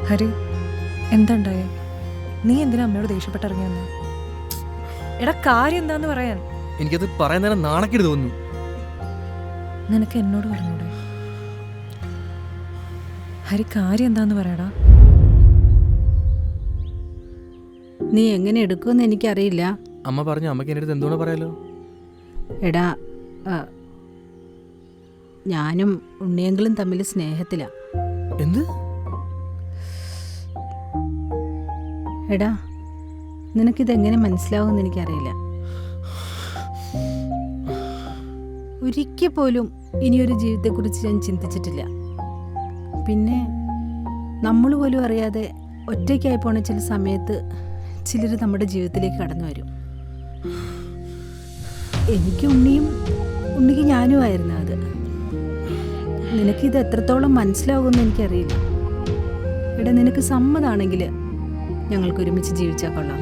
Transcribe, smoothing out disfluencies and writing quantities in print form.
ഹരി, എന്താ ഉണ്ടായേ? നീ എന്തിനാ അമ്മയോട് ദേഷ്യപ്പെട്ടിറങ്ങിയെന്ന്? എടാ, കാര്യം എന്താന്ന് പറയാൻ. എനിക്കത് പറയാൻ നേരം നാണക്കേട് തോന്നുന്നു. നിനക്ക് എന്നോട് പറഞ്ഞൂടെ? ഹരി, കാര്യം എന്താന്ന് പറയടാ. നീ എങ്ങനെ എടുക്കുമെന്ന് എനിക്കറിയില്ല. അമ്മ പറഞ്ഞു അമ്മയ്ക്ക് എൻ്റെ അടുത്ത് എന്തുകൊണ്ട് പറയാലോ. എടാ, ഞാനും ഉണ്ണിയെങ്കിലും തമ്മിൽ സ്നേഹത്തിലാണ്. എന്ത്? എടാ, നിനക്കിതെങ്ങനെ മനസ്സിലാവുമെന്ന് എനിക്കറിയില്ല. ഒരിക്കൽ പോലും ഇനിയൊരു ജീവിതത്തെക്കുറിച്ച് ഞാൻ ചിന്തിച്ചിട്ടില്ല. പിന്നെ നമ്മൾ പോലും അറിയാതെ ഒറ്റയ്ക്കായി പോണ ചില സമയത്ത് ചിലർ നമ്മുടെ ജീവിതത്തിലേക്ക് കടന്നു വരും. എനിക്ക് ഉണ്ണിക്ക് ഞാനുമായിരുന്നു അത്. നിനക്കിത് എത്രത്തോളം മനസ്സിലാവുമെന്ന് എനിക്കറിയില്ല. എടാ, നിനക്ക് സമ്മതമാണെങ്കിൽ ഞങ്ങൾക്ക് ഒരുമിച്ച് ജീവിച്ചാൽ കൊള്ളാം.